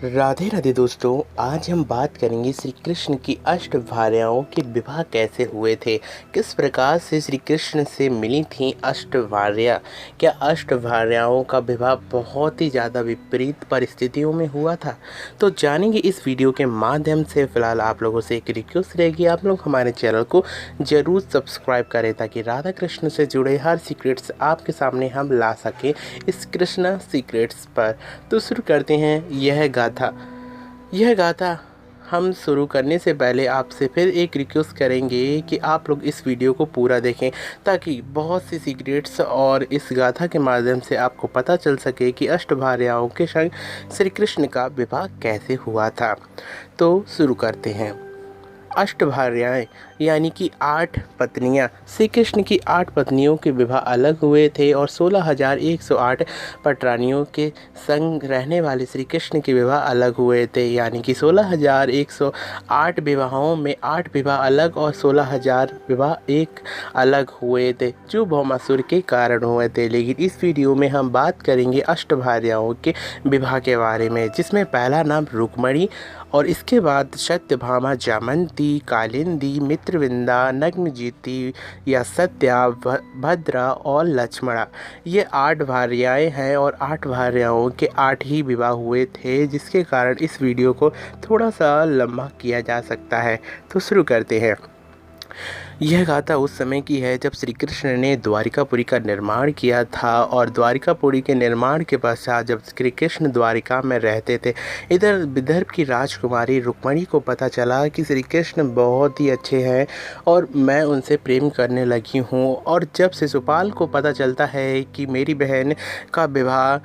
राधे राधे दोस्तों, आज हम बात करेंगे श्री कृष्ण की अष्टभार्याओं के विवाह कैसे हुए थे। किस प्रकार से श्री कृष्ण से मिली थी अष्टभार्या। क्या अष्टभार्याओं का विवाह बहुत ही ज़्यादा विपरीत परिस्थितियों में हुआ था? तो जानेंगे इस वीडियो के माध्यम से। फिलहाल आप लोगों से एक रिक्वेस्ट रहेगी, आप लोग हमारे चैनल को ज़रूर सब्सक्राइब करें ताकि राधा कृष्ण से जुड़े हर सीक्रेट्स आपके सामने हम ला सकें इस कृष्णा सीक्रेट्स पर। तो शुरू करते हैं यह गाथा हम शुरू करने से पहले आपसे फिर एक रिक्वेस्ट करेंगे कि आप लोग इस वीडियो को पूरा देखें ताकि बहुत सी सीक्रेट्स और इस गाथा के माध्यम से आपको पता चल सके कि अष्टभार्याओं के संग श्री कृष्ण का विवाह कैसे हुआ था। तो शुरू करते हैं। अष्टभार्याएँ यानी कि 8 पत्नियाँ। श्री कृष्ण की 8 पत्नियों के विवाह अलग हुए थे और 16,108 पटरानियों के संग रहने वाले श्री कृष्ण के विवाह अलग हुए थे। यानी कि 16,108 विवाहों में 8 विवाह अलग और 16,000 विवाह एक अलग हुए थे, जो भौमासुर के कारण हुए थे। लेकिन इस वीडियो में हम बात करेंगे अष्टभार्याओं के विवाह के बारे में, जिसमें पहला नाम रुक्मणी और इसके बाद सत्यभामा, जामंती, कालिंदी, मित्रविंदा, नग्नजिती या सत्या, भद्रा और लक्ष्मणा। ये 8 भार्याएँ हैं और 8 भार्याओं के 8 ही विवाह हुए थे, जिसके कारण इस वीडियो को थोड़ा सा लंबा किया जा सकता है। तो शुरू करते हैं। यह गाथा उस समय की है जब श्री कृष्ण ने द्वारिकापुरी का निर्माण किया था और द्वारिकापुरी के निर्माण के पश्चात जब श्री कृष्ण द्वारिका में रहते थे, इधर विदर्भ की राजकुमारी रुक्मणी को पता चला कि श्री कृष्ण बहुत ही अच्छे हैं और मैं उनसे प्रेम करने लगी हूँ। और जब शिशुपाल को पता चलता है कि मेरी बहन का विवाह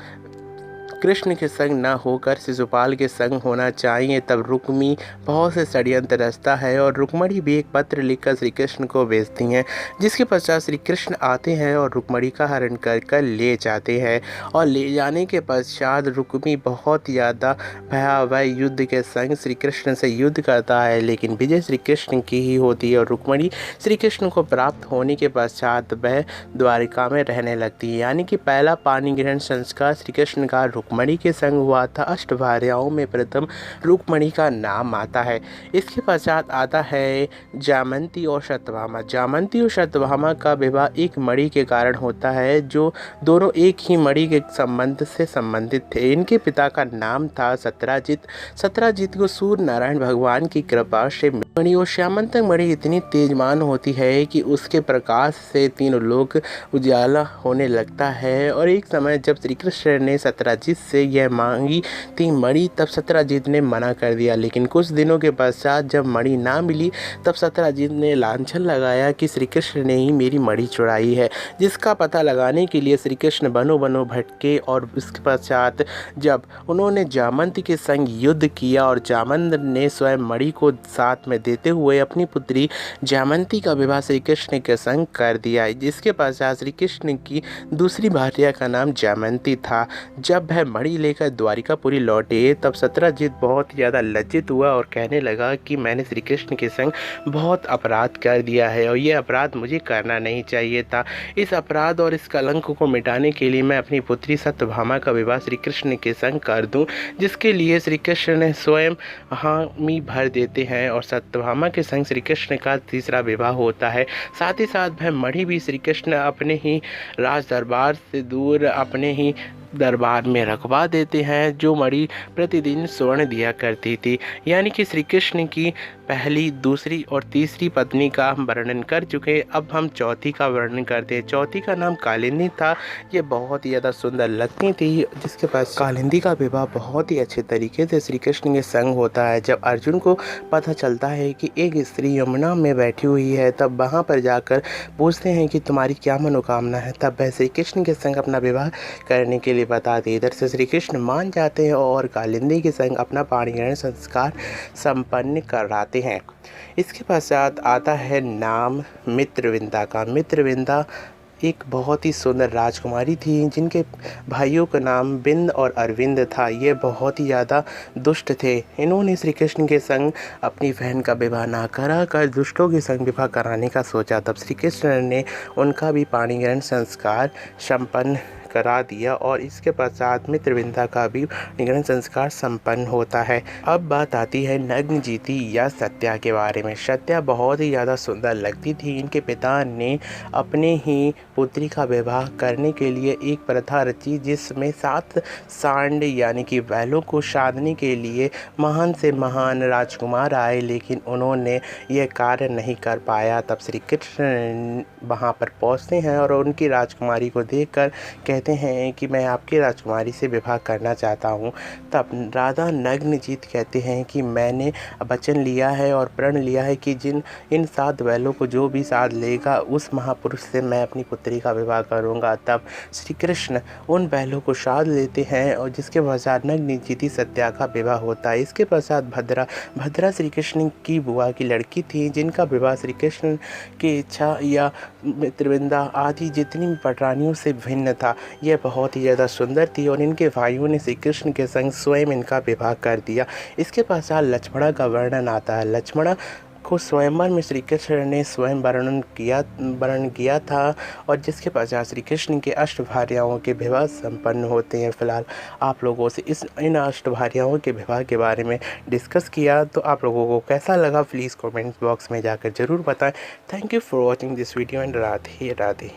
कृष्ण के संग न होकर शिशुपाल के संग होना चाहिए, तब रुक्मी बहुत से षड्यंत्र रचता है और रुक्मणी भी एक पत्र लिखकर श्री कृष्ण को भेजती हैं, जिसके पश्चात श्री कृष्ण आते हैं और रुक्मणी का हरण कर ले जाते हैं। और ले जाने के पश्चात रुक्मी बहुत ज़्यादा भयावह युद्ध के संग श्री कृष्ण से युद्ध करता है, लेकिन विजय श्री कृष्ण की ही होती है और रुक्मणी श्री कृष्ण को प्राप्त होने के पश्चात वह द्वारिका में रहने लगती है। यानी कि पहला पानी ग्रहण संस्कार श्री कृष्ण का रुक्मणी के संग हुआ था। अष्टभार्याओं में प्रथम रुक्मणी का नाम आता है। इसके पश्चात आता है जामंती और सत्यभामा। जामंती और सत्यभामा का विवाह एक मणि के कारण होता है, जो दोनों एक ही मणि के संबंध से संबंधित थे। इनके पिता का नाम था सत्राजित। सत्राजित को सूर्य नारायण भगवान की कृपा से मणि और श्यामंतक मणि इतनी तेजमान होती है कि उसके प्रकाश से तीनों लोग उजाला होने लगता है। और एक समय जब श्री कृष्ण ने सत्राजित से यह मांगी थी मणि, तब सत्राजित ने मना कर दिया। लेकिन कुछ दिनों के पश्चात जब मणि ना मिली, तब सत्राजित ने लांछन लगाया कि श्री कृष्ण ने ही मेरी मणि चुराई है, जिसका पता लगाने के लिए श्री कृष्ण बनो बनो भटके। और उसके पश्चात जब उन्होंने जामंत के संग युद्ध किया और जामंत ने स्वयं मणि को साथ में देते हुए अपनी पुत्री जामंती का विवाह श्री कृष्ण के संग कर दिया, जिसके पश्चात श्री कृष्ण की दूसरी भार्या का नाम जामंती था। जब वह मणि लेकर द्वारिकापुरी लौटे, तब सत्राजित बहुत ज़्यादा लज्जित हुआ और कहने लगा कि मैंने श्री कृष्ण के संग बहुत अपराध कर दिया है और ये अपराध मुझे करना नहीं चाहिए था। इस अपराध और इस कलंक को मिटाने के लिए मैं अपनी पुत्री सत्यभामा का विवाह श्री कृष्ण के संग कर दूं, जिसके लिए श्री कृष्ण ने स्वयं हामी भर देते हैं और सत्यभामा के संग श्री कृष्ण का तीसरा विवाह होता है। साथ ही साथ वह मणि भी श्री कृष्ण अपने ही राज दरबार से दूर अपने ही दरबार में रखवा देते हैं, जो मणि प्रतिदिन स्वर्ण दिया करती थी। यानी कि श्री कृष्ण की पहली, दूसरी और तीसरी पत्नी का हम वर्णन कर चुके। अब हम चौथी का वर्णन करते हैं। चौथी का नाम कालिंदी था। ये बहुत ही ज़्यादा सुंदर लगती थी, जिसके पास कालिंदी का विवाह बहुत ही अच्छे तरीके से श्री कृष्ण के संग होता है। जब अर्जुन को पता चलता है कि एक स्त्री यमुना में बैठी हुई है, तब वहाँ पर जाकर पूछते हैं कि तुम्हारी क्या मनोकामना है, तब वह श्री कृष्ण के संग अपना विवाह करने के लिए बताते। इधर से श्री कृष्ण मान जाते हैं और कालिंदी के संग अपना पाणिग्रहण संस्कार संपन्न कराते हैं। इसके पश्चात आता है नाम मित्रविंदा का। मित्रविंदा एक बहुत ही सुंदर राजकुमारी थी, जिनके भाइयों का नाम बिंद और अरविंद था। ये बहुत ही ज़्यादा दुष्ट थे। इन्होंने श्री कृष्ण के संग अपनी बहन का विवाह ना करा कर दुष्टों के संग विवाह कराने का सोचा। तब श्री कृष्ण ने उनका भी पाणिग्रहण संस्कार संपन्न करा दिया और इसके पश्चात मित्रविंदा का भी निगरण संस्कार संपन्न होता है। अब बात आती है नग्नजीती या सत्या के बारे में। सत्या बहुत ही ज़्यादा सुंदर लगती थी। इनके पिता ने अपने ही पुत्री का विवाह करने के लिए एक प्रथा रची जिसमें 7 सांड यानी कि बैलों को साधने के लिए महान से महान राजकुमार आए, लेकिन उन्होंने यह कार्य नहीं कर पाया। तब श्री कृष्ण वहाँ पर पहुँचते हैं और उनकी राजकुमारी को देखकर कहते हैं कि मैं आपकी राजकुमारी से विवाह करना चाहता हूँ। तब राधा नग्नजीत कहते हैं कि मैंने वचन लिया है और प्रण लिया है कि इन 7 बैलों को जो भी साध लेगा उस महापुरुष से मैं अपनी पुत्री का विवाह करूँगा। तब श्री कृष्ण उन बैलों को साध लेते हैं और जिसके पश्चात नग्नजीती सत्या का विवाह होता है। इसके पश्चात भद्रा श्री कृष्ण की बुआ की लड़की थी जिनका विवाह श्री कृष्ण की इच्छा या मित्रविंदा आदि जितनी भी पटरानियों से भिन्न था। यह बहुत ही ज़्यादा सुंदर थी और इनके भाइयों ने श्री कृष्ण के संग स्वयं इनका विवाह कर दिया। इसके पश्चात लक्ष्मणा का वर्णन आता है। लक्ष्मणा को स्वयंवर में श्री कृष्ण ने स्वयं वर्णन किया था और जिसके पश्चात श्री कृष्ण के अष्टभार्याओं के विवाह संपन्न होते हैं। फिलहाल आप लोगों से इन अष्टभार्याओं के विवाह के बारे में डिस्कस किया, तो आप लोगों को कैसा लगा प्लीज़ कमेंट बॉक्स में जाकर ज़रूर बताएं। Thank you for watching this video and Radhe Radhe.